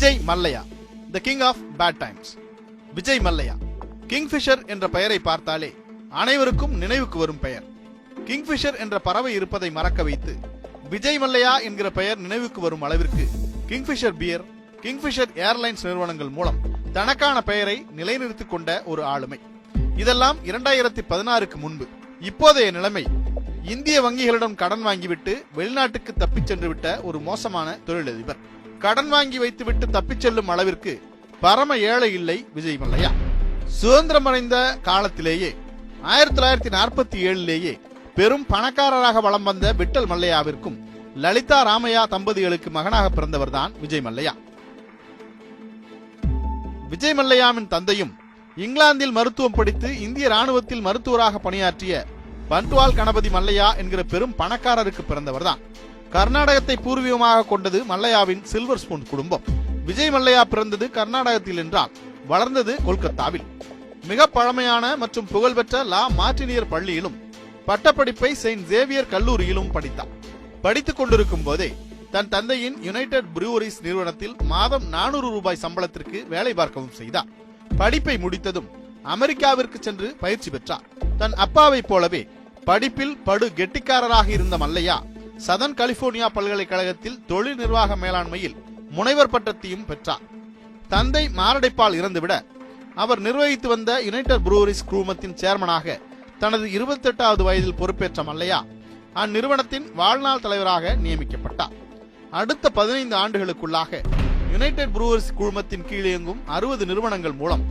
Vijay Mallya, the king of bad times. Vijay Mallya Kingfisher என்ற பெயரை பார்த்தாலே அனைவருக்கும் நினைவுக்கு வரும் பெயர். கிங்ஃபிஷர் என்ற பறவை இருப்பதை மறக்க வைத்து விஜய் மல்லையா என்கிற பெயர் நினைவுக்கு வரும் அளவிற்கு கிங்ஃபிஷர் பியர், கிங்ஃபிஷர் ஏர்லைன்ஸ் நிறுவனங்கள் மூலம் தனக்கான பெயரை நிலைநிறுத்திக் கொண்ட ஒரு ஆளுமை. இதெல்லாம் 2016க்கு முன்பு. இப்போதைய நிலைமை, இந்திய வங்கிகளிடம் கடன் வாங்கிவிட்டு வெளிநாட்டுக்கு தப்பிச் சென்று விட்ட ஒரு மோசமான தொழிலதிபர். கடன் வாங்கி வைத்துவிட்டு தப்பிச் செல்லும் அளவிற்கு பரம ஏழை இல்லை விஜய் மல்லையா. சுதந்திரம் அடைந்த காலத்திலேயே 1947லேயே பெரும் பணக்காரராக வலம் வந்த விட்டல் மல்லையாவிற்கும் லலிதா ராமையா தம்பதிகளுக்கு மகனாக பிறந்தவர்தான் விஜய் மல்லையா. விஜய் மல்லையாவின் தந்தையும் இங்கிலாந்தில் மருத்துவம் படித்து இந்திய ராணுவத்தில் மருத்துவராக பணியாற்றிய பன்ட்வால் கணபதி மல்லையா என்கிற பெரும் பணக்காரருக்கு பிறந்தவர்தான். கர்நாடகத்தை பூர்வீகமாக கொண்டது மல்லையாவின் சில்வர் ஸ்பூன் குடும்பம். விஜய் மல்லையா பிறந்தது கர்நாடகத்தில் என்றால் வளர்ந்தது கொல்கத்தாவில். மிக பழமையான மற்றும் புகழ்பெற்ற லா மார்டினியர் பள்ளியிலும் பட்டப்படிப்பை செயின்ட் சேவியர் கல்லூரியிலும் படித்தார். படித்துக் கொண்டிருக்கும் போதே தன் தந்தையின் யுனைடெட் ப்ரூவரிஸ் நிறுவனத்தில் மாதம் 400 ரூபாய் சம்பளத்திற்கு வேலை பார்க்கவும் செய்தார். படிப்பை முடித்ததும் அமெரிக்காவிற்கு சென்று பயிற்சி பெற்றார். தன் அப்பாவை போலவே படிப்பில் படு கெட்டிக்காரராக இருந்த மல்லையா சதன் கலிபோர்னியா பல்கலைக்கழகத்தில் தொழில் நிர்வாக மேலாண்மையில் முனைவர் பட்டத்தையும் பெற்றார். தந்தை மாரடைப்பால் இறந்துவிட அவர் நிர்வகித்து வந்த யுனைடெட் ப்ரூவரிஸ் குழுமத்தின் சேர்மனாக தனது 28வது வயதில் பொறுப்பேற்ற மல்லையா அந்நிறுவனத்தின் வாழ்நாள் தலைவராக நியமிக்கப்பட்டார். அடுத்த 15 ஆண்டுகளுக்குள்ளாக யுனைடெட் ப்ரூவரிஸ் குழுமத்தின் கீழ் இயங்கும் 60 நிறுவனங்கள் மூலம்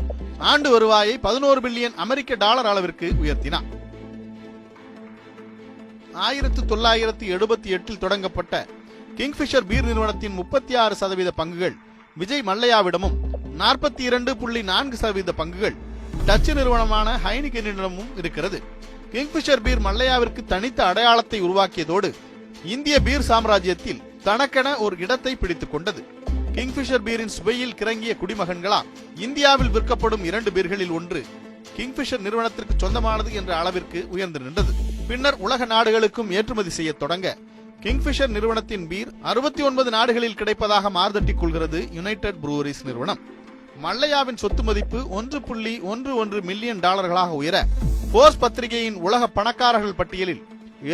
ஆண்டு வருவாயை 11 பில்லியன் அமெரிக்க டாலர் அளவிற்கு உயர்த்தினார். 1978 தொடங்கப்பட்ட கிங்ஃபிஷர் பீர் நிறுவனத்தின் 36% பங்குகள் விஜய் மல்லையாவிடமும் 42.4% பங்குகள் டச்சு நிறுவனமான ஹைனிகனிடமும் இருக்கிறது. கிங்ஃபிஷர் பீர் மல்லையாவிற்கு தனித்த அடையாளத்தை உருவாக்கியதோடு இந்திய பீர் சாம்ராஜ்யத்தில் தனக்கென ஒரு இடத்தை பிடித்துக் கொண்டது. கிங்ஃபிஷர் பீரின் சுவையில் கிறங்கிய குடிமகன்களால் இந்தியாவில் விற்கப்படும் 2 பீர்களில் ஒன்று கிங்ஃபிஷர் நிறுவனத்திற்கு சொந்தமானது என்ற அளவிற்கு உயர்ந்து நின்றது. பின்னர் உலக நாடுகளுக்கும் ஏற்றுமதி செய்ய தொடங்க கிங்ஃபிஷர் நிறுவனத்தின் பீர் 69 நாடுகளில் கிடைப்பதாக மார்தட்டிக் கொள்கிறது யுனைடெட் ப்ரூவரிஸ் நிறுவனம். மல்லையாவின் சொத்து மதிப்பு 1.11 மில்லியன் டாலர்களாக உயர போர்ஸ் பத்திரிகையின் உலக பணக்காரர்கள் பட்டியலில்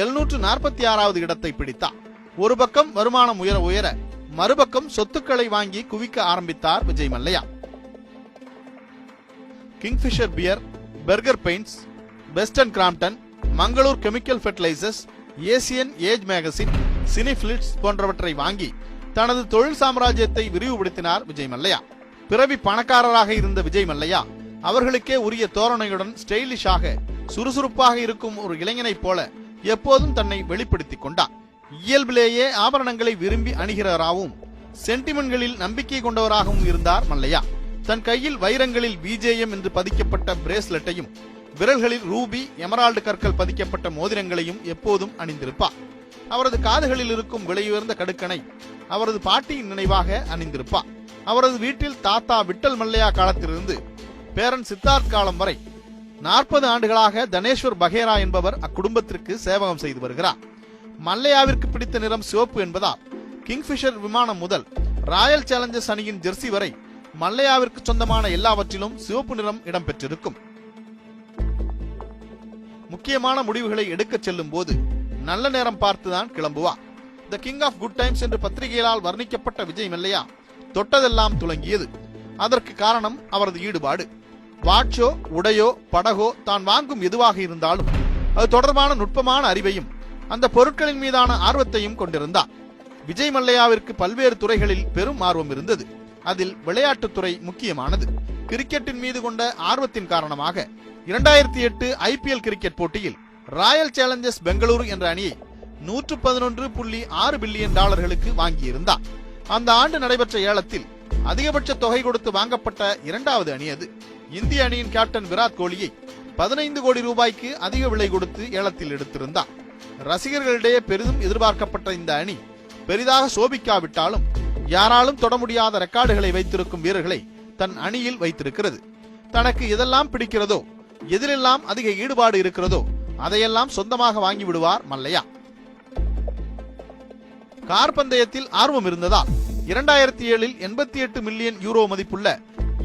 746வது இடத்தை பிடித்தார். ஒரு பக்கம் வருமானம் உயர உயர மறுபக்கம் சொத்துக்களை வாங்கி குவிக்க ஆரம்பித்தார் Vijay Mallya. Kingfisher beer, Berger Paints, Western Crompton, Mangalore chemical fertilisers, Asian Age magazine, சினிஃபிலிட்ஸ் போன்றவற்றை வாங்கி தனது தொழில் சாம்ராஜ்யத்தை விரிவுபடுத்தினார் விஜய் மல்லையா. பிறவி பணக்காரராக இருந்த விஜய் மல்லையா அவர்களுக்கே உரிய தோரணையுடன் ஸ்டைலிஷாக சுறுசுறுப்பாக இருக்கும் ஒரு இளைஞனைப் போல எப்போதும் தன்னை வெளிப்படுத்திக் கொண்டார். இயல்பிலேயே ஆபரணங்களை விரும்பி அணிகிறவராகவும் சென்டிமெண்ட்களில் நம்பிக்கை கொண்டவராகவும் இருந்தார் மல்லையா. தன் கையில் வைரங்களில் விஜேஎம் என்று பதிக்கப்பட்ட பிரேஸ்லெட்டையும் விரல்களில் ரூபி, எமரால்டு கற்கள் பதிக்கப்பட்ட மோதிரங்களையும் எப்போதும் அணிந்திருப்பார். அவரது காதுகளில் இருக்கும் விலையுயர்ந்த கடுக்கனை அவரது பாட்டியின் நினைவாக அணிந்திருப்பார். அவரது வீட்டில் தாத்தா விட்டல் மல்லையா காலத்திலிருந்து பேரன் சித்தார்த் காலம் வரை 40 ஆண்டுகளாக தனேஸ்வர் பகேரா என்பவர் அக்குடும்பத்திற்கு சேவகம் செய்து வருகிறார். மல்லையாவிற்கு பிடித்த நிறம் சிவப்பு என்பதால் கிங்ஃபிஷர் விமானம் முதல் ராயல் சேலஞ்சர்ஸ் அணியின் ஜெர்சி வரை மல்லையாவிற்கு சொந்தமான எல்லாவற்றிலும் சிவப்பு நிறம் இடம்பெற்றிருக்கும். முக்கியமான முடிவுகளை எடுக்கச் செல்லும் போது நல்ல நேரம் பார்த்துதான் கிளம்புவார். The king of good times என்று பத்திரிகைகளால் வர்ணிக்கப்பட்ட விஜய் மல்லையா தொட்டதெல்லாம் துலங்கியது. அதற்கு காரணம் அவரது ஈடுபாடு. வாட்சோ, உடையோ, படகோ தான் வாங்கும் எதுவாக இருந்தாலும் அது தொடர்பான நுட்பமான அறிவையும் அந்த பொருட்களின் மீதான ஆர்வத்தையும் கொண்டிருந்தார். விஜய் மல்லையாவிற்கு பல்வேறு துறைகளில் பெரும் ஆர்வம் இருந்தது. அதில் விளையாட்டுத்துறை முக்கியமானது. கிரிக்கெட்டின் மீது கொண்ட ஆர்வத்தின் காரணமாக 2008 IPL கிரிக்கெட் போட்டியில் ராயல் சேலஞ்சர்ஸ் பெங்களூரு என்ற அணியை 111.6 பில்லியன் டாலர்களுக்கு வாங்கியிருந்தார். அந்த ஆண்டு நடைபெற்ற ஏலத்தில் அதிகபட்ச தொகை கொடுத்து வாங்கப்பட்ட 2வது அணி அது. இந்திய அணியின் கேப்டன் விராட் கோலியை 15 கோடி ரூபாய்க்கு அதிக விலை கொடுத்து ஏலத்தில் எடுத்திருந்தார். ரசிகர்களிடையே பெரிதும் எதிர்பார்க்கப்பட்ட இந்த அணி பெரிதாக சோபிக்காவிட்டாலும் யாராலும் தொட முடியாத ரெக்கார்டுகளை வைத்திருக்கும் வீரர்களை தன் அணியில் வைத்திருக்கிறது. தனக்கு எதெல்லாம் பிடிக்கிறதோ, எதிலெல்லாம் அதிக ஈடுபாடு இருக்கிறதோ அதையெல்லாம் சொந்தமாக வாங்கி விடுவார் மல்லையா. கார் பந்தயத்தில் ஆர்வம் இருந்ததால் 2007 88 மில்லியன் யூரோ மதிப்புள்ள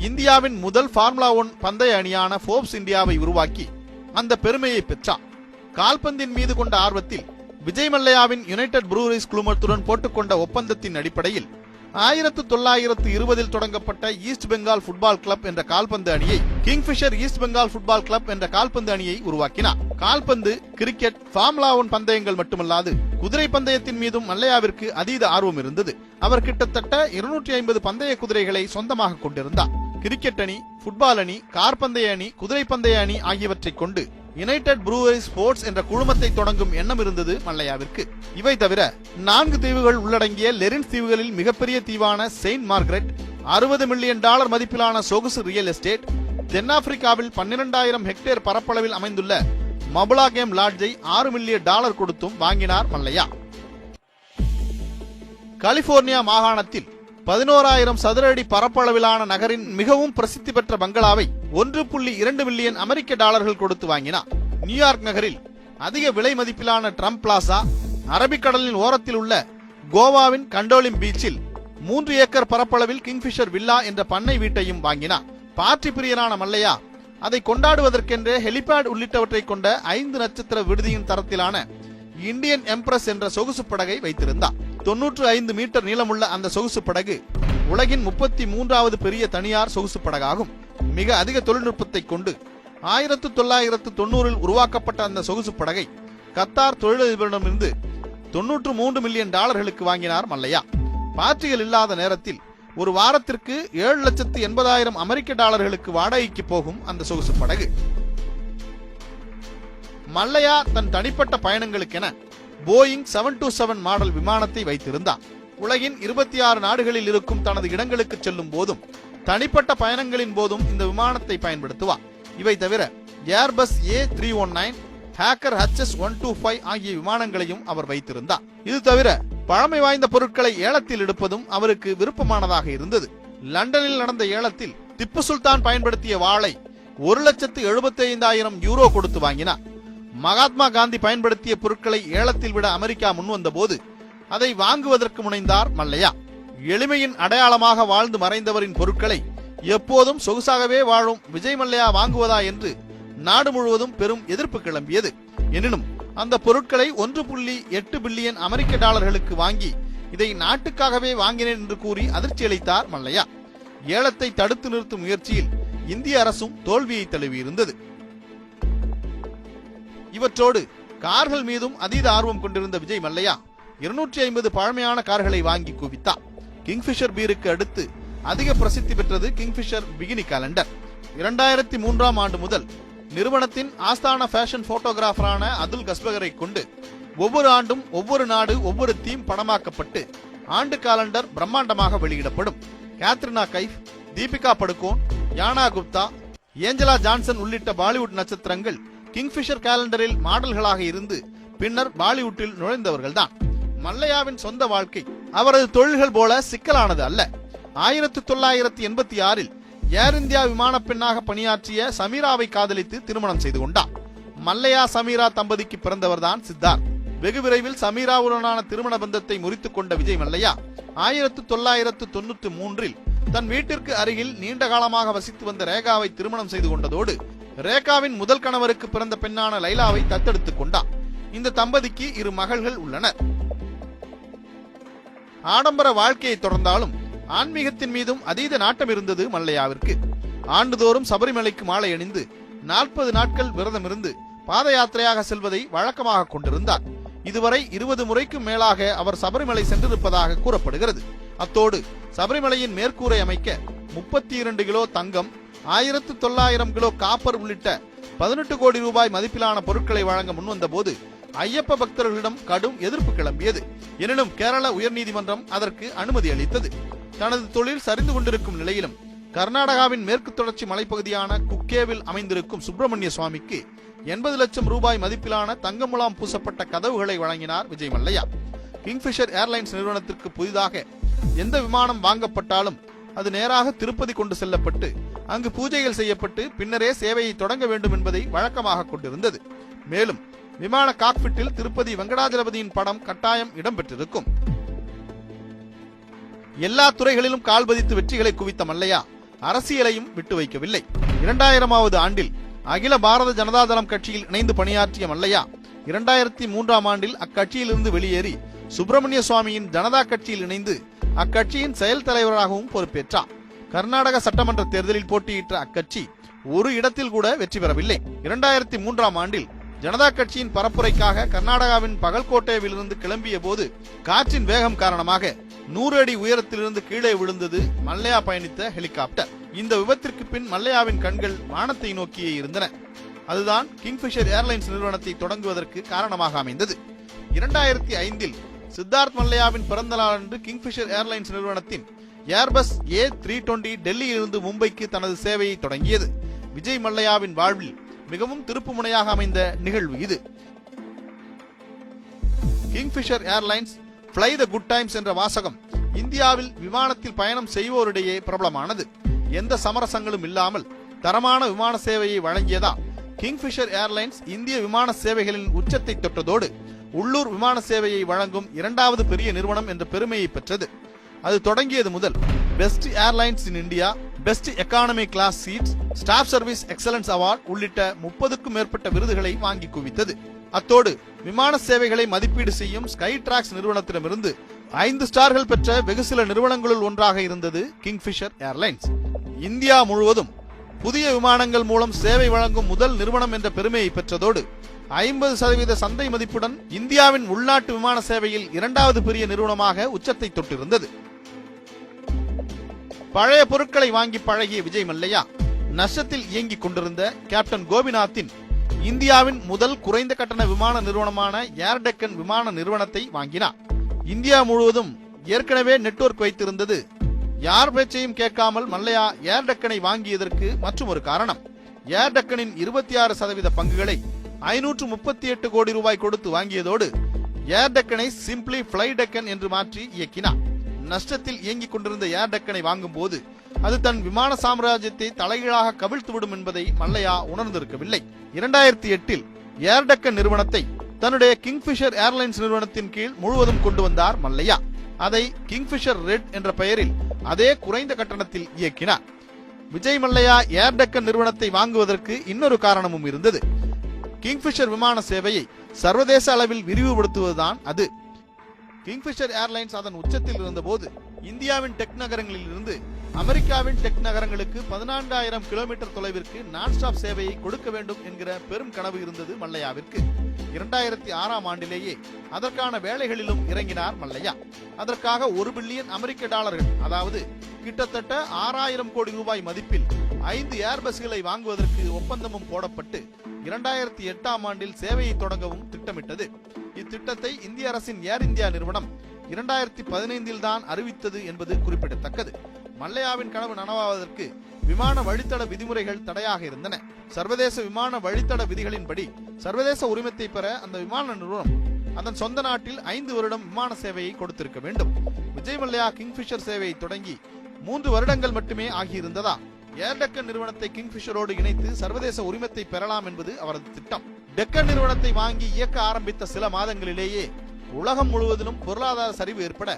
இந்தியாவின் முதல் ஃபார்முலா 1 பந்தய அணியான போர்ப்ஸ் இந்தியாவை உருவாக்கி அந்த பெருமையை பெற்றார். கால்பந்தின் மீது கொண்ட ஆர்வத்தில் விஜய் மல்லையாவின் யுனைடெட் ப்ரூவரிஸ் குழுமத்துடன் போட்டுக்கொண்ட ஒப்பந்தத்தின் அடிப்படையில் 1920 தொடங்கப்பட்ட ஈஸ்ட் பெங்கால் ஃபுட்பால் கிளப் என்ற கால்பந்து அணியை Kingfisher East Bengal football club என்ற கால்பந்து அணியை உருவாக்கினார். கால்பந்து, கிரிக்கெட், ஃபார்முலா 1 பந்தயங்கள் மட்டுமல்லாது குதிரை பந்தயத்தின் மீதும் மல்லையாவிற்கு அதீத ஆர்வம் இருந்தது. அவர் கிட்டத்தட்ட 250 பந்தய குதிரைகளை சொந்தமாக கொண்டிருந்தார். கிரிக்கெட் அணி, ஃபுட்பால் அணி, கார்பந்தய அணி, குதிரை பந்தய அணி ஆகியவற்றை கொண்டு யுனைடெட் ப்ரூவரிஸ் ஸ்போர்ட்ஸ் என்ற குழுமத்தை தொடங்கும் எண்ணம் இருந்தது மல்லையாவிற்கு. இவை தவிர 4 தீவுகள் உள்ளடங்கிய லெரின்ஸ் தீவுகளில் மிகப்பெரிய தீவான செயின்ட் மார்கரெட், $60 மில்லியன் மதிப்பிலான சொகுசு ரியல் எஸ்டேட், தென்னாப்பிரிக்காவில் 12,000 ஹெக்டேர் பரப்பளவில் அமைந்துள்ள மபுலா கேம் லாட்ஜை $6 மில்லியன் கொடுத்தும் வாங்கினார் மல்லையா. கலிபோர்னியா மாகாணத்தில் 11,000 சதுர அடி பரப்பளவிலான நகரின் மிகவும் பிரசித்தி பெற்ற பங்களாவை $1.2 மில்லியன் அமெரிக்க கொடுத்து வாங்கினார். நியூயார்க் நகரில் அதிக விலை மதிப்பிலான ட்ரம்ப் பிளாசா, அரபிக்கடலின் ஓரத்தில் உள்ள கோவாவின் கண்டோலிம் பீச்சில் 3 ஏக்கர் பரப்பளவில் கிங்ஃபிஷர் வில்லா என்ற பண்ணை வீட்டையும் வாங்கினார். பார்ட்டி பிரியரான மல்லையா அதை கொண்டாடுவதற்கென்றே ஹெலிபேட் உள்ளிட்டவற்றை கொண்ட 5 நட்சத்திர விடுதியின் தரத்திலான இந்தியன் எம்ப்ரஸ் என்ற சொகுசு படகை வைத்திருந்தார். 95 மீட்டர் நீளமுள்ள அந்த சொகுசு படகு உலகின் 33வது பெரிய தனியார் சொகுசு படகாகும். மிக அதிக தொழில்நுட்பத்தை கொண்டு 1990 உருவாக்கப்பட்ட அந்த சொகுசு படகை கத்தார் தொழிலதிபரிடமிருந்து $93 மில்லியன் வாங்கினார் மல்லையா. பார்ட்டிகள் இல்லாத நேரத்தில் ஒரு வாரத்திற்கு $7,80,000 அமெரிக்க வாடகைக்கு போகும் அந்த சொகுசு படகு. மல்லையா தன் தனிப்பட்ட பயணங்களுக்கென போயிங் 727 மாடல் விமானத்தை வைத்திருந்தார். உலகின் 26 நாடுகளில் இருக்கும் தனது இடங்களுக்கு செல்லும் போதும் தனிப்பட்ட பயணங்களின் போதும் இந்த விமானத்தை பயன்படுத்துவார். இவை தவிர ஏர்பஸ் A319, ஹேக்கர் HS125 ஆகிய விமானங்களையும் அவர் வைத்திருந்தார். இது தவிர பழமை வாய்ந்த பொருட்களை ஏலத்தில் எடுப்பதும் அவருக்கு விருப்பமானதாக இருந்தது. லண்டனில் நடந்த ஏலத்தில் திப்பு சுல்தான் பயன்படுத்திய வாளை $1,75,000 கொடுத்து வாங்கினார். மகாத்மா காந்தி பயன்படுத்திய பொருட்களை ஏலத்தில் விட அமெரிக்கா முன்வந்த போது அதை வாங்குவதற்கு முனைந்தார் மல்லையா. எளிமையின் அடையாளமாக வாழ்ந்து மறைந்தவரின் பொருட்களை எப்போதும் சொகுசாகவே வாழும் விஜய் மல்லையா வாங்குவதா என்று நாடு முழுவதும் பெரும் எதிர்ப்பு கிளம்பியது. எனினும் அந்த பொருட்களை $1.8 பில்லியன் அமெரிக்க வாங்கி இதை நாட்டுக்காகவே வாங்கினேன் என்று கூறி அதிர்ச்சி அளித்தார் மல்லையா. ஏலத்தை தடுத்து நிறுத்தும் முயற்சியில் இந்திய அரசும் தோல்வியை தழுவியிருந்தது. இவற்றோடு கார்கள் மீதும் அதீத ஆர்வம் கொண்டிருந்த விஜய் மல்லையா 250 பழமையான கார்களை வாங்கி குவித்தார். கிங்ஃபிஷர் பீருக்கு அடுத்து அதிக பிரசித்தி பெற்றது கிங்ஃபிஷர் பிகினி காலண்டர். 2003ஆம் ஆண்டு முதல் நிறுவனத்தின் ஆஸ்தான ஃபேஷன் போட்டோகிராஃபரான அதுல் கஸ்பகரை கொண்டு ஒவ்வொரு ஆண்டும் ஒவ்வொரு நாடு ஒவ்வொரு தீம் படமாக்கப்பட்டு ஆண்டு காலண்டர் பிரம்மாண்டமாக வெளியிடப்படும். Katrina Kaif, Deepika Padukone, Yana Gupta, Angela Johnson உள்ளிட்ட பாலிவுட் நட்சத்திரங்கள் கிங்ஃபிஷர் கேலண்டரில் மாடல்களாக இருந்து பின்னர் பாலிவுட்டில் நுழைந்தவர்கள்தான். மல்லையாவின் சொந்த வாழ்க்கை அவரது தொழில்கள் போல சிக்கலானது அல்ல. 1986 ஏர் இந்தியா விமான பெண்ணாக பணியாற்றிய சமீராவை காதலித்து திருமணம் செய்து கொண்டார். மல்லையா சமீரா தம்பதிக்கு பிறந்தவர்தான் சித்தார்த். வெகு விரைவில் சமீராவுடனான திருமண பந்தத்தை முறித்துக் கொண்ட விஜய் மல்லையா 1993 தன் வீட்டிற்கு அருகில் நீண்ட காலமாக வசித்து வந்த ரேகாவை திருமணம் செய்து கொண்டதோடு ரேகாவின் முதல் கணவருக்கு பிறந்த பெண்ணான லைலாவை தத்தெடுத்துக் கொண்டார். இந்த தம்பதிக்கு 2 மகள்கள் உள்ளனர். ஆடம்பர வாழ்க்கையை தொடர்ந்தாலும் ஆன்மீகத்தின் மீதும் அதீத நாட்டம் இருந்தது மல்லையாவிற்கு. ஆண்டுதோறும் சபரிமலைக்கு மாலை அணிந்து 40 நாட்கள் விரதம் இருந்து பாத யாத்திரையாக செல்வதை வழக்கமாக கொண்டிருந்தார். இதுவரை 20 முறைக்கும் மேலாக அவர் சபரிமலை சென்றிருப்பதாக கூறப்படுகிறது. அத்தோடு சபரிமலையின் மேற்கூரை அமைக்க 32 கிலோ தங்கம், 1900 கிலோ காப்பர் உள்ளிட்ட 18 கோடி ரூபாய் மதிப்பிலான பொருட்களை வழங்க முன்வந்த போது ஐயப்ப பக்தர்களிடம் கடும் எதிர்ப்பு கிளம்பியது. எனினும் கேரள உயர்நீதிமன்றம் அதற்கு அனுமதி அளித்தது. தனது தொழில் சரிந்து கொண்டிருக்கும் நிலையிலும் கர்நாடகாவின் மேற்கு தொடர்ச்சி மலைப்பகுதியான குக்கேவில் அமைந்திருக்கும் சுப்பிரமணிய சுவாமிக்கு 80 லட்சம் ரூபாய் மதிப்பிலான தங்க முலாம் பூசப்பட்ட கதவுகளை வழங்கினார் விஜய் மல்லையா. கிங்ஃபிஷர் ஏர்லைன்ஸ் நிறுவனத்திற்கு புதிதாக எந்த விமானம் வாங்கப்பட்டாலும் அது நேராக திருப்பதி கொண்டு செல்லப்பட்டு அங்கு பூஜைகள் செய்யப்பட்டு பின்னரே சேவையை தொடங்க வேண்டும் என்பதை வழக்கமாக கொண்டிருந்தது. மேலும் விமான காக்பிட்டில் திருப்பதி வெங்கடாஜலபதியின் படம் கட்டாயம் இடம்பெற்றிருக்கும். எல்லா துறைகளிலும் கால் பதித்து வெற்றிகளை குவித்த மல்லையா அரசியலையும் விட்டு வைக்கவில்லை. 2000வது ஆண்டில் அகில பாரத ஜனதா தளம் கட்சியில் இணைந்து பணியாற்றிய மல்லையா 2003ஆம் ஆண்டில் அக்கட்சியிலிருந்து வெளியேறி சுப்பிரமணிய சுவாமியின் ஜனதா கட்சியில் இணைந்து அக்கட்சியின் செயல் தலைவராகவும் பொறுப்பேற்றார். கர்நாடக சட்டமன்ற தேர்தலில் போட்டியிட்ட அக்கட்சி ஒரு இடத்தில் கூட வெற்றி பெறவில்லை. 2003ஆம் ஆண்டில் ஜனதா கட்சியின் பரப்புரைக்காக கர்நாடகாவின் பகல்கோட்டையிலிருந்து கிளம்பிய போது காற்றின் வேகம் காரணமாக 100 அடி உயரத்திலிருந்து கீழே விழுந்தது மல்லையா பயணித்த ஹெலிகாப்டர். இந்த விபத்திற்கு பின் மல்லையாவின் கண்கள் வானத்தை நோக்கியே இருந்தன. அதுதான் கிங்ஃபிஷர் ஏர்லைன்ஸ் நிறுவனத்தை தொடங்குவதற்கு காரணமாக அமைந்தது. 2005இல் சித்தார்த் மல்லையாவின் பிறந்த நாளன்று கிங்ஃபிஷர் ஏர்லைன்ஸ் நிறுவனத்தின் ஏர்பஸ் A320 டெல்லியிலிருந்து மும்பைக்கு தனது சேவையை தொடங்கியது. விஜய் மல்லையாவின் வாழ்வில் மிகவும் திருப்பு முனையாக அமைந்த நிகழ்வு இது. Kingfisher airlines fly the good times என்ற வாசகம் இந்தியாவில் விமானத்தில் பயணம் செய்வோரிடையே பிரபலமானது. எந்த சமரசங்களும் இல்லாமல் தரமான விமான சேவையை வழங்கியதால் கிங்ஃபிஷர் ஏர்லைன்ஸ் இந்திய விமான சேவைகளின் உச்சத்தை தொட்டதோடு உள்ளூர் விமான சேவையை வழங்கும் 2வது பெரிய நிறுவனம் என்ற பெருமையை பெற்றது. அது தொடங்கியது முதல் best airlines in India, best economy class seats, staff service excellence award உள்ளிட்ட 30க்கும் மேற்பட்ட விருதுகளை வாங்கி குவித்தது. அத்தோடு விமான சேவைகளை மதிப்பீடு செய்யும் ஸ்கை டிராக்ஸ் நிறுவனத்திடமிருந்து 5 ஸ்டார்கள் பெற்ற வெகு சில நிறுவனங்களுள் ஒன்றாக இருந்தது கிங்ஃபிஷர் ஏர்லைன்ஸ். இந்தியா முழுவதும் புதிய விமானங்கள் மூலம் சேவை வழங்கும் முதல் நிறுவனம் என்ற பெருமையை பெற்றதோடு 50% சந்தை மதிப்புடன் இந்தியாவின் உள்நாட்டு விமான சேவையில் 2வது பெரிய நிறுவனமாக உச்சத்தை தொட்டிருந்தது. பழைய பொருட்களை வாங்கி பழகிய விஜய் மல்லையா நஷ்டத்தில் இயங்கிக் கொண்டிருந்த கேப்டன் கோபிநாத்தின் இந்தியாவின் முதல் குறைந்த கட்டண விமான நிறுவனமான ஏர் டெக்கன் விமான நிறுவனத்தை வாங்கினார். இந்தியா முழுவதும் ஏற்கனவே நெட்வொர்க் வைத்திருந்தது. யார் பேச்சையும் கேட்காமல் மல்லையா ஏர் டெக்கனை வாங்கியதற்கு மற்றும் ஒரு காரணம். ஏர் டெக்கனின் 26% பங்குகளை 538 கோடி ரூபாய் கொடுத்து வாங்கியதோடு ஏர் டெக்கனை சிம்பிளி ஃப்ளை டெக்கன் என்று மாற்றி இயக்கினார். நஷ்டத்தில் இயங்கிக் கொண்டிருந்த ஏர் டெக்கனை வாங்கும் போது அது தன் விமான சாம்ராஜ்யத்தை தலைகீழாக கவிழ்த்துவிடும் என்பதை மல்லையா உணர்ந்திருக்கவில்லை. 2008இல் ஏர் டெக்கன் நிறுவனத்தை தன்னுடைய கிங்ஃபிஷர் ஏர்லைன்ஸ் நிறுவனத்தின் கீழ் முழுவதும் கொண்டு வந்தார் மல்லையா. அதை கிங்ஃபிஷர் ரெட் என்ற பெயரில் அதே குறைந்த கட்டணத்தில் இயக்கினார். விஜய் மல்லையா ஏர் டெக்கன் நிறுவனத்தை வாங்குவதற்கு இன்னொரு காரணமும் இருந்தது. கிங்ஃபிஷர் விமான சேவையை சர்வதேச அளவில் விரிவுபடுத்துவதுதான் அது. கிங்ஃபிஷர் ஏர்லைன்ஸ் அதன் உச்சத்தில் இருந்தபோது இந்தியாவின் டெக் நகரங்களில் இருந்து அமெரிக்காவின் டெக் நகரங்களுக்கு 14,000 கிலோமீட்டர் தொலைவிற்கு நான் ஸ்டாப் சேவையை கொடுக்க வேண்டும் என்கிற பெரும் கனவு இருந்தது மல்லையாவிற்கு. 2006ஆம் ஆண்டிலேயே அதற்கான வேலைகளிலும் இறங்கினார் மல்லையா. அதற்காக $1 பில்லியன் அமெரிக்க, அதாவது கிட்டத்தட்ட 6,000 கோடி ரூபாய் மதிப்பில் 5 ஏர்பஸ்களை வாங்குவதற்கு ஒப்பந்தமும் போடப்பட்டு 2008ஆம் ஆண்டில் சேவையை தொடங்கவும் திட்டமிட்டது. இத்திட்டத்தை இந்திய அரசின் ஏர் இந்தியா நிறுவனம் 2015இல் தான் அறிவித்தது என்பது குறிப்பிடத்தக்கது. மல்லையாவின் கனவு நனவாவதற்கு விமான வழித்தட விதிமுறைகள் தடையாக இருந்தன. சர்வதேச விமான வழித்தட விதிகளின்படி சர்வதேச உரிமத்தை பெற அந்த விமான நிறுவனம் அதன் சொந்த நாட்டில் 5 வருடம் விமான சேவையை கொடுத்திருக்க வேண்டும். விஜய் மல்லையா கிங்ஃபிஷர் சேவையை தொடங்கி 3 வருடங்கள் மட்டுமே ஆகியிருந்ததா ஏர் டெக்கன் நிறுவனத்தை கிங்ஃபிஷரோடு இணைத்து சர்வதேச உரிமத்தை பெறலாம் என்பது அவரது திட்டம். டெக்கன் நிறுவனத்தை வாங்கி இயக்க ஆரம்பித்த சில மாதங்களிலேயே உலகம் முழுவதிலும் பொருளாதார சரிவு ஏற்பட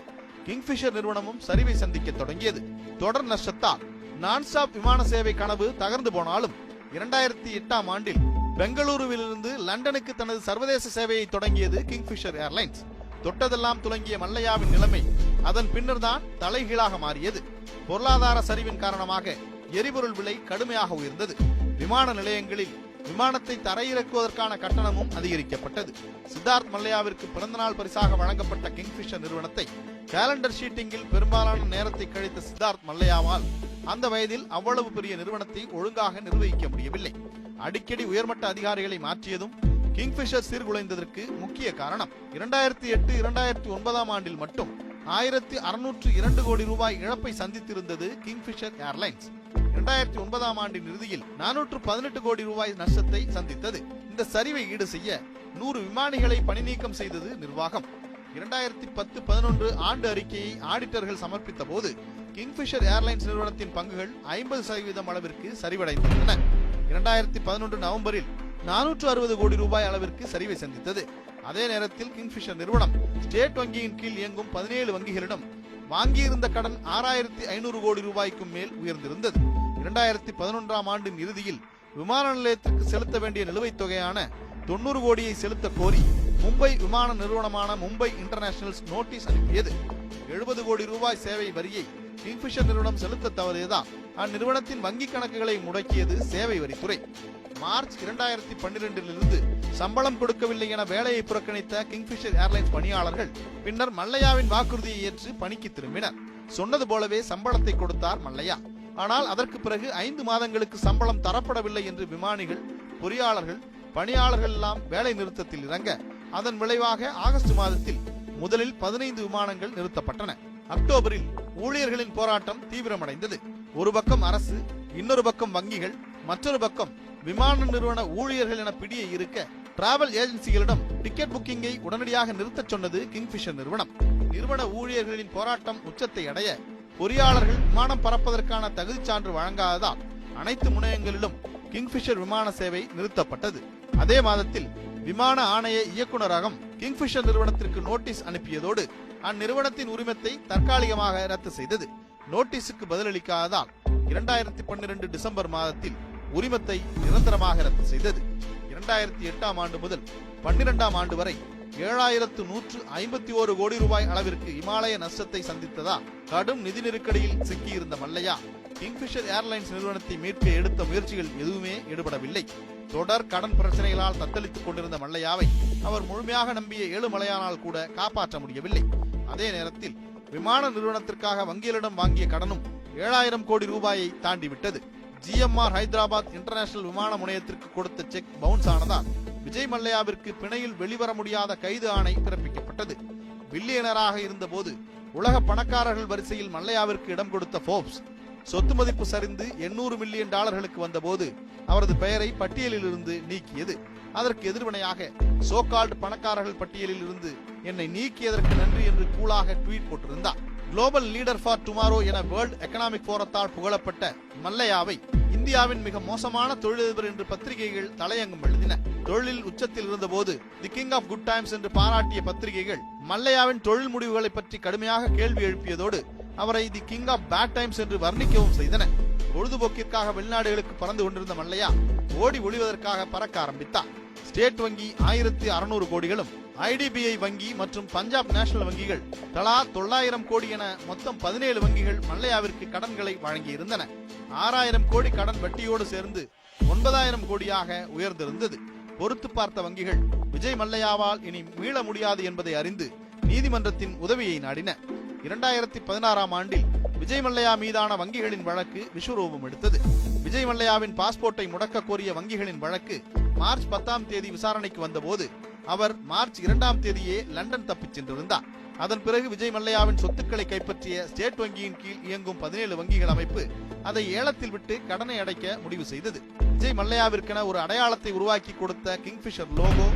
கிங்ஃபிஷர் நிறுவனமும் சரிவை சந்திக்க தொடங்கியது. தொடர் நஷ்டத்தால் நான் ஸ்டாப் விமான சேவை கனவு தகர்ந்து போனாலும் 2008ஆம் ஆண்டில் பெங்களூருவிலிருந்து லண்டனுக்கு தனது சர்வதேச சேவையை தொடங்கியது கிங்ஃபிஷர் ஏர்லைன்ஸ். தொட்டதெல்லாம் துலங்கிய மல்லையாவின் நிலைமை அதன் பின்னர் தான் தலைகீழாக மாறியது. பொருளாதார சரிவின் காரணமாக எரிபொருள் விலை கடுமையாக உயர்ந்தது. விமான நிலையங்களில் விமானத்தை தரையிறக்குவதற்கான கட்டணமும் அதிகரிக்கப்பட்டது. சித்தார்த் மல்லையாவிற்கு பிறந்தநாள் பரிசாக வழங்கப்பட்ட கிங்ஃபிஷர் நிறுவனத்தை கேலண்டர் ஷீட்டிங்கில் பெரும்பாலான நேரத்தை கழித்த சித்தார்த் மல்லையாவால் அந்த வயதில் அவ்வளவு பெரிய நிறுவனத்தை ஒழுங்காக நிர்வகிக்க முடியவில்லை. அடிக்கடி உயர்மட்ட அதிகாரிகளை மாற்றியதும் கிங்ஃபிஷர் சீர்குலைந்ததற்கு முக்கிய காரணம். 2008-2009ஆம் ஆண்டில் மட்டும் 1,602 கோடி ரூபாய் இழப்பை சந்தித்திருந்தது கிங்ஃபிஷர் ஏர்லைன்ஸ். 2009ஆம் ஆண்டின் இறுதியில் 418 கோடி ரூபாய் நஷ்டத்தை சந்தித்தது. இந்த சரிவை ஈடு செய்ய 100 விமானிகளை பணி நீக்கம் செய்தது நிர்வாகம். 2010-11 ஆண்டு அறிக்கையை ஆடிட்டர்கள் சமர்ப்பித்த போது கிங்ஃபிஷர் ஏர்லைன்ஸ் நிறுவனத்தின் பங்குகள் 50% அளவிற்கு சரிவடைந்திருந்தன. 2011 நவம்பரில் 460 கோடி ரூபாய் அளவிற்கு சரிவை சந்தித்தது. அதே நேரத்தில் கிங்ஃபிஷர் நிறுவனம் ஸ்டேட் வங்கியின் கீழ் இயங்கும் 17 வங்கிகளிடம் வாங்கியிருந்த கடன் 6500 கோடி ரூபாய்க்கும் மேல் உயர்ந்திருந்தது. 2011ஆம் ஆண்டின் இறுதியில் விமான நிலையத்திற்கு செலுத்த வேண்டிய நிலுவைத் தொகையான 90 கோடியை செலுத்த கோரி மும்பை விமான நிறுவனமான மும்பை இன்டர்நேஷனல்ஸ் நோட்டீஸ் அனுப்பியது. 70 கோடி ரூபாய் சேவை வரியை கிங்ஃபிஷர் நிறுவனம் செலுத்த தவறியதால் அந்நிறுவனத்தின் வங்கிக் கணக்குகளை முடக்கியது சேவை வரித்துறை. மார்ச் 2012 சம்பளம் கொடுக்கவில்லை என வேலையை புறக்கணித்த கிங்ஃபிஷர் ஏர்லைன்ஸ் பணியாளர்கள் பின்னர் மல்லையாவின் வாக்குறுதியை ஏற்று பணிக்கு திரும்பினர். சொன்னது போலவே சம்பளத்தை கொடுத்தார் மல்லையா. ஆனால் அதற்கு பிறகு 5 மாதங்களுக்கு சம்பளம் தரப்படவில்லை என்று விமானிகள், பொறியாளர்கள், பணியாளர்கள் எல்லாம் வேலை நிறுத்தத்தில் இறங்க, அதன் விளைவாக ஆகஸ்ட் மாதத்தில் முதலில் 15 விமானங்கள் நிறுத்தப்பட்டன. அக்டோபரில் ஊழியர்களின் போராட்டம் தீவிரமடைந்தது. ஒரு பக்கம் அரசு, இன்னொரு பக்கம் வங்கிகள், மற்றொரு பக்கம் விமான நிறுவன ஊழியர்கள் என பிடியை இருக்க டிராவல் ஏஜென்சிகளிடம் டிக்கெட் புக்கிங்கை உடனடியாக நிறுத்தச் சொன்னது கிங்ஃபிஷர் நிறுவனம். நிறுவன ஊழியர்களின் போராட்டம் உச்சத்தை அடைய பொறியாளர்கள் விமானம் பறப்பதற்கான தகுதி சான்று வழங்காததால் அனைத்து முனையங்களிலும் கிங்ஃபிஷர் விமான சேவை நிறுத்தப்பட்டது. அதே மாதத்தில் விமான ஆணைய இயக்குநரகம் கிங்ஃபிஷர் நிறுவனத்திற்கு நோட்டீஸ் அனுப்பியதோடு அந்நிறுவனத்தின் உரிமத்தை தற்காலிகமாக ரத்து செய்தது. நோட்டீஸுக்கு பதிலளிக்காததால் 2012 டிசம்பர் மாதத்தில் உரிமத்தை நிரந்தரமாக ரத்து செய்தது. 2008ஆம் ஆண்டு முதல் 12ஆம் ஆண்டு வரை 7151 கோடி ரூபாய் அளவிற்கு இமாலய நஷ்டத்தை சந்தித்ததால் கடும் நிதி நெருக்கடியில் சிக்கியிருந்த மல்லையா கிங்ஃபிஷர் ஏர்லைன்ஸ் நிறுவனத்தை மீட்க எடுத்த முயற்சிகள் எதுவுமே ஈடுபடவில்லை. தொடர் கடன் பிரச்சனைகளால் தத்தளித்துக் கொண்டிருந்த மல்லையாவை அவர் முழுமையாக நம்பிய ஏழுமலையானால் கூட காப்பாற்ற முடியவில்லை. அதே நேரத்தில் விமான நிறுவனத்திற்காக வங்கிகளிடம் வாங்கிய கடனும் 7000 கோடி ரூபாயை தாண்டிவிட்டது. ஜிஎம்ஆர் ஹைதராபாத் இன்டர்நேஷனல் விமான முனையத்திற்கு கொடுத்த செக் பவுன்ஸ் ஆனதால் விஜய் மல்லையாவிற்கு பிணையில் வெளிவர முடியாத கைது ஆணை பிறப்பிக்கப்பட்டது. பில்லியனராக இருந்தபோது உலக பணக்காரர்கள் வரிசையில் மல்லையாவிற்கு இடம் கொடுத்த போர்ப்ஸ் சொத்து மதிப்பு சரிந்து $800 மில்லியன் வந்தபோது அவரது பெயரை பட்டியலில் இருந்து நீக்கியது. அதற்கு எதிர்வினையாக சோகால்டு பணக்காரர்கள் பட்டியலில் இருந்து என்னை நீக்கியதற்கு நன்றி என்று கூலாக ட்வீட் போட்டிருந்தார். குளோபல் லீடர் ஃபார் டுமாரோ என வேர்ல்ட் எக்கனாமிக் போரத்தால் புகழப்பட்ட மல்லையாவை இந்தியாவின் மிக மோசமான தொழிலதிபர் என்று பத்திரிகைகள் தலையங்கம் எழுதின. தொழிலில் உச்சத்தில் இருந்தபோது the king of good times என்று பாராட்டிய பத்திரிகைகள் மல்லையாவின் தொழில் முடிவுகளை பற்றி கடுமையாக கேள்வி எழுப்பியதோடு அவரை the king of bad times என்று வர்ணிக்கவும் செய்தன. பொழுதுபோக்கிற்காக வெளிநாடுகளுக்கு பறந்து கொண்டிருந்த மல்லையா ஓடி ஒளிவதற்காக பறக்க ஆரம்பித்தார். ஸ்டேட் வங்கி 1600 கோடிகளும், ஐடிபிஐ வங்கி மற்றும் பஞ்சாப் நேஷனல் வங்கிகள் தலா 900 கோடி என மொத்தம் 17 வங்கிகள் மல்லையாவிற்கு கடன்களை வழங்கியிருந்தன. 6000 கோடி கடன் வட்டியோடு சேர்ந்து 9000 கோடியாக உயர்ந்திருந்தது. பொறுத்து பார்த்த வங்கிகள் விஜய் மல்லையாவால் இனி மீள முடியாது என்பதை அறிந்து நீதிமன்றத்தின் உதவியை நாடின. 2016ஆம் ஆண்டில் விஜய் மல்லையா மீதான வங்கிகளின் வழக்கு விஸ்வரூபம் எடுத்தது. விஜய் மல்லையாவின் பாஸ்போர்ட்டை முடக்க கோரிய வங்கிகளின் வழக்கு மார்ச் 10ஆம் தேதி விசாரணைக்கு வந்தபோது அவர் மார்ச் 2ஆம் தேதியே லண்டன் தப்பிச் சென்றிருந்தார். அதன் பிறகு விஜய் மல்லையாவின் சொத்துக்களை கைப்பற்றிய ஸ்டேட் வங்கியின் கீழ் இயங்கும் 17 வங்கிகள் அமைப்பு அதை ஏலத்தில் விட்டு கடனை அடைக்க முடிவு செய்தது. விஜய் மல்லையாவிற்கென ஒரு அடையாளத்தை உருவாக்கி கொடுத்த கிங்ஃபிஷர் லோகோ,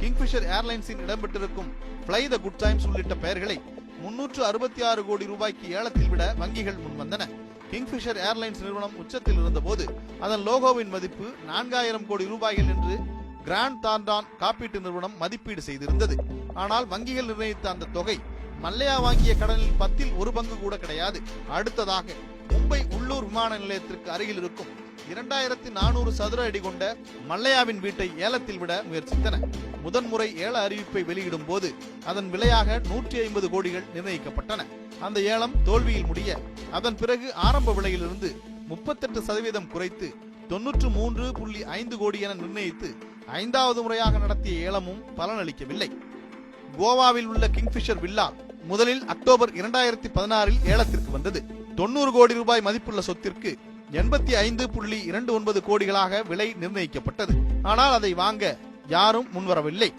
கிங்ஃபிஷர் ஏர்லைன்ஸின் இடம்பெற்றிருக்கும் ஃப்ளை த குட் டைம்ஸ் உள்ளிட்ட பெயர்களை 366 கோடி ரூபாய்க்கு ஏலத்தில் விட வங்கிகள் முன்வந்தன. கிங்ஃபிஷர் ஏர்லைன்ஸ் நிறுவனம் உச்சத்தில் இருந்தபோது அதன் லோகோவின் மதிப்பு 4000 கோடி ரூபாய்கள் என்று கிராண்ட் தார்டான் காப்பீட்டு நிறுவனம் மதிப்பீடு செய்திருந்தது. ஆனால் வங்கிகள் நிர்ணயித்த அந்த தொகை மல்லையா வாங்கிய கடனில் 10ல் 1 பங்கு கூட கிடையாது. அடுத்ததாக மும்பை உள்ளூர் விமான நிலையத்திற்கு அருகில் இருக்கும் 2400 சதுர அடி கொண்ட மல்லையாவின் வீட்டை ஏலத்தில் விட முயற்சித்தன. முதன்முறை ஏல அறிவிப்பை வெளியிடும் போது அதன் விலையாக 150 கோடிகள் நிர்ணயிக்கப்பட்டன. அந்த ஏலம் தோல்வியில் முடிய அதன் பிறகு ஆரம்ப விலையிலிருந்து 38% குறைத்து 93.5 கோடி என நிர்ணயித்து 5வது முறையாக நடத்திய ஏலமும் பலனளிக்கவில்லை. கோவாவில் உள்ள கிங்ஃபிஷர் வில்லா முதலில் அக்டோபர் 2016இல் ஏலத்திற்கு வந்தது. 90 கோடி ரூபாய் மதிப்புள்ள சொத்திற்கு 85.29 கோடிகளாக விலை நிர்ணயிக்கப்பட்டது. ஆனால் அதை வாங்க யாரும் முன்வரவில்லை.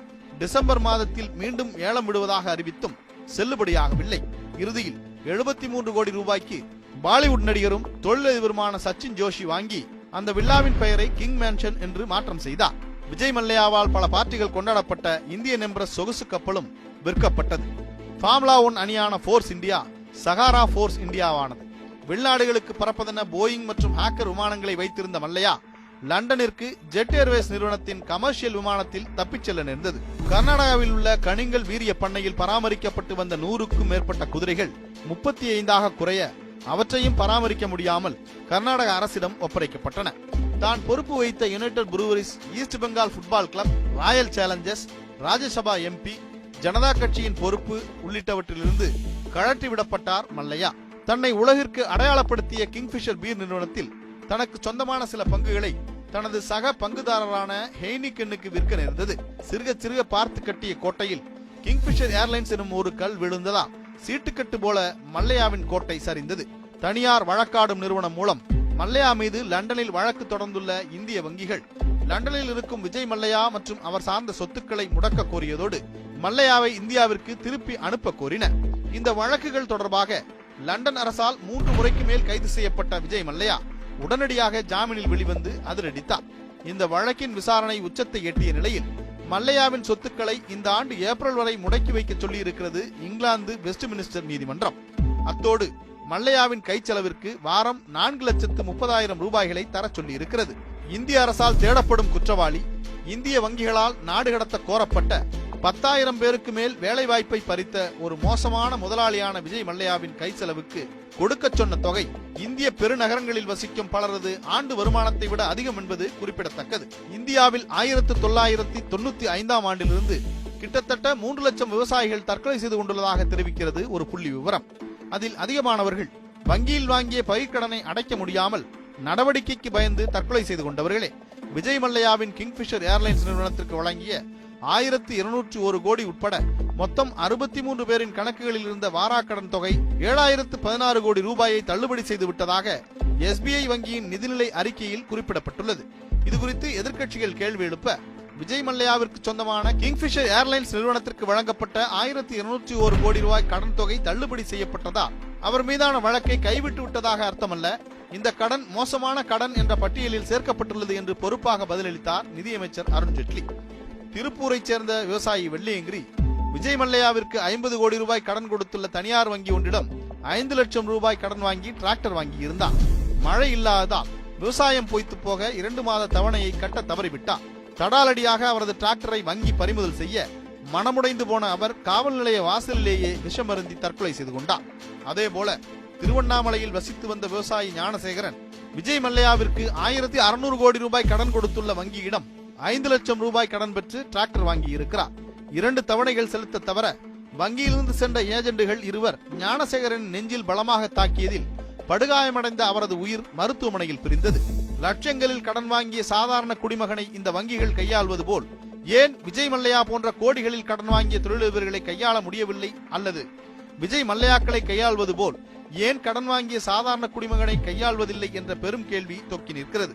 டிசம்பர் மாதத்தில் மீண்டும் ஏலம் விடுவதாக அறிவித்தும் செல்லுபடியாகவில்லை. இறுதியில் 73 கோடி ரூபாய்க்கு பாலிவுட் நடிகரும் தொழிலதிபருமான சச்சின் ஜோஷி வாங்கி அந்த வில்லாவின் பெயரை கிங் மேன்ஷன் என்று மாற்றம் செய்தார். விஜய் மல்லையாவால் பல பார்ட்டிகள் கொண்டாடப்பட்ட இந்தியன் எம்ப்ரஸ் சொகுசு கப்பலும் விற்கப்பட்டது. ஃபார்முலா 1 அணியான ஃபோர்ஸ் இந்தியா சகாரா ஃபோர்ஸ் இந்தியாவானது. வெளிநாடுகளுக்கு பறப்பதென போயிங் மற்றும் ஹேக்கர் விமானங்களை வைத்திருந்த மல்லையா லண்டனிற்கு ஜெட் ஏர்வேஸ் நிறுவனத்தின் கமர்ஷியல் விமானத்தில் தப்பிச் செல்ல நேர்ந்தது. கர்நாடகாவில் உள்ள கணிங்கல் வீரிய பண்ணையில் பராமரிக்கப்பட்டு வந்த 100க்கும் மேற்பட்ட குதிரைகள் 35 குறைய அவற்றையும் பராமரிக்க முடியாமல் கர்நாடக அரசிடம் ஒப்படைக்கப்பட்டன. தான் பொறுப்பு வைத்த United Breweries, East Bengal football club, Royal Challengers, Rajya Sabha MP, Janata கட்சியின் பொறுப்பு உள்ளிட்டவற்றிலிருந்து கழற்றி விடப்பட்டார் மல்லையா. தன்னை உலகிற்கு அடையாளப்படுத்திய கிங்ஃபிஷர் பீர் நிறுவனத்தில் தனக்கு சொந்தமான சில பங்குகளை தனது சக பங்குதாரரான ஹெய்னிகனுக்கு விற்க நேர்ந்தது. சிறுக சிறுக பார்த்து கட்டிய கோட்டையில் கிங்ஃபிஷர் ஏர்லைன்ஸ் எனும் ஒரு கல் விழுந்ததா சீட்டுக்கட்டு போல மல்லையாவின் கோட்டை சரிந்தது. தனியார் வழக்காடும் நிறுவனம் மூலம் மல்லையா மீது லண்டனில் வழக்கு தொடர்ந்துள்ள இந்திய வங்கிகள் லண்டனில் இருக்கும் விஜய் மல்லையா மற்றும் அவர் சார்ந்த சொத்துக்களை முடக்க கோரியதோடு மல்லையாவை இந்தியாவிற்கு திருப்பி அனுப்ப கோரின. இந்த வழக்குகள் தொடர்பாக லண்டன் அரசால் 3 முறைக்கு மேல் கைது செய்யப்பட்ட விஜய் மல்லையா உடனடியாக ஜாமீனில் வெளிவந்து அதிரடித்தார். இந்த வழக்கின் விசாரணை உச்சத்தை எட்டிய நிலையில் மல்லையாவின் சொத்துக்களை இந்த ஆண்டு ஏப்ரல் வரை முடக்கி வைக்க சொல்லி இருக்கிறது இங்கிலாந்து வெஸ்ட்மினிஸ்டர் நீதிமன்றம். அத்தோடு மல்லையாவின் கைச்செலவிற்கு வாரம் 4,30,000 ரூபாய்களை தர சொல்லி இருக்கிறது. இந்திய அரசால் தேடப்படும் குற்றவாளி இந்திய வங்கிகளால் நாடு கடத்த கோரப்பட்ட 10,000 பேருக்கு மேல் வேலை வாய்ப்பை பறித்த ஒரு மோசமான முதலாளியான விஜய் மல்லையாவின் கைச்செலவுக்கு கொடுக்க சொன்ன தொகை இந்திய பெருநகரங்களில் வசிக்கும் பலரது ஆண்டு வருமானத்தை விட அதிகம் என்பது குறிப்பிடத்தக்கது. இந்தியாவில் 1995 ஆண்டிலிருந்து கிட்டத்தட்ட 3 லட்சம் விவசாயிகள் தற்கொலை செய்து கொண்டுள்ளதாக தெரிவிக்கிறது ஒரு புள்ளி விவரம். அதில் அதிகமானவர்கள் வங்கியில் வாங்கிய பயிர்க்கடனை அடைக்க முடியாமல் நடவடிக்கைக்கு பயந்து தற்கொலை செய்து கொண்டவர்களே. விஜய் மல்லையாவின் கிங்ஃபிஷர் ஏர்லைன்ஸ் நிறுவனத்திற்கு வழங்கிய 1201 கோடி உட்பட மொத்தம் 63 பேரின் கணக்குகளில் இருந்த வாராக்கடன் தொகை 7016 கோடி ரூபாயை தள்ளுபடி செய்து விட்டதாக SBI வங்கியின் நிதிநிலை அறிக்கையில் குறிப்பிடப்பட்டுள்ளது. இதுகுறித்து எதிர்க்கட்சிகள் கேள்வி எழுப்ப விஜய் மல்லையாவிற்கு சொந்தமான கிங்ஃபிஷர் ஏர்லைன்ஸ் நிறுவனத்திற்கு வழங்கப்பட்ட 1201 கோடி ரூபாய் கடன் தொகை தள்ளுபடி செய்யப்பட்டதா அவர் மீதான வழக்கை கைவிட்டு விட்டதாக அர்த்தமல்ல, இந்த கடன் மோசமான கடன் என்ற பட்டியலில் சேர்க்கப்பட்டுள்ளது என்று பொறுப்பாக பதிலளித்தார் நிதியமைச்சர் அருண்ஜேட்லி. திருப்பூரைச் சேர்ந்த விவசாயி வெள்ளியங்கிரி விஜய் மல்லையாவிற்கு 50 கோடி ரூபாய் கடன் கொடுத்துள்ள தனியார் வங்கி ஒன்றிடம் 5 லட்சம் ரூபாய் கடன் வாங்கி டிராக்டர் வாங்கி இருந்தார். மழை இல்லாததால் விவசாயம் பொய்த்து போக 2 மாத தவணையை கட்ட தவறிவிட்டார். தடாலடியாக அவரது டிராக்டரை வங்கி பறிமுதல் செய்ய மனமுடைந்து போன அவர் காவல் நிலைய வாசலிலேயே விஷமருந்தி தற்கொலை செய்து கொண்டார். அதேபோல திருவண்ணாமலையில் வசித்து வந்த விவசாயி ஞானசேகரன் விஜய் மல்லையாவிற்கு 1600 கோடி ரூபாய் கடன் கொடுத்துள்ள வங்கியிடம் 5 லட்சம் ரூபாய் கடன் பெற்று டிராக்டர் வாங்கி இருக்கிறார். 2 தவணைகள் செலுத்த தவிர வங்கியிலிருந்து சென்ற ஏஜென்ட்டுகள் இருவர் ஞானசேகரன் நெஞ்சில் பலமாக தாக்கியதில் படுகாயமடைந்த அவரது உயிர் மருத்துவமனையில் பிரிந்தது. லட்சங்களில் கடன் வாங்கிய சாதாரண குடிமகனை இந்த வங்கிகள் கையாள்வது போல் ஏன் விஜய் மல்லையா போன்ற கோடிகளில் கடன் வாங்கிய தொழிலதிபர்களை கையாள முடியவில்லை? அல்லது விஜய் மல்லையாக்களை கையாள்வது போல் ஏன் கடன் வாங்கிய சாதாரண குடிமகனை கையாள்வதில்லை என்ற பெரும் கேள்வி தொக்கி நிற்கிறது.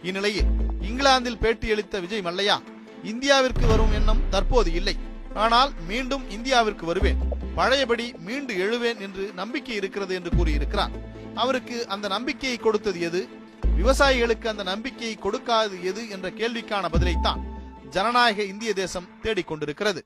இந்நிலையில் இங்கிலாந்தில் பேட்டியளித்த விஜய் மல்லையா இந்தியாவிற்கு வரும் எண்ணம் தற்போது இல்லை, ஆனால் மீண்டும் இந்தியாவிற்கு வருவேன், பழையபடி மீண்டு எழுவேன் என்று நம்பிக்கை இருக்கிறது என்று கூறியிருக்கிறார். அவருக்கு அந்த நம்பிக்கையை கொடுத்தது எது, விவசாயிகளுக்கு அந்த நம்பிக்கையை கொடுக்காது எது என்ற கேள்விக்கான பதிலைத்தான் ஜனநாயக இந்திய தேசம் தேடிக்கொண்டிருக்கிறது.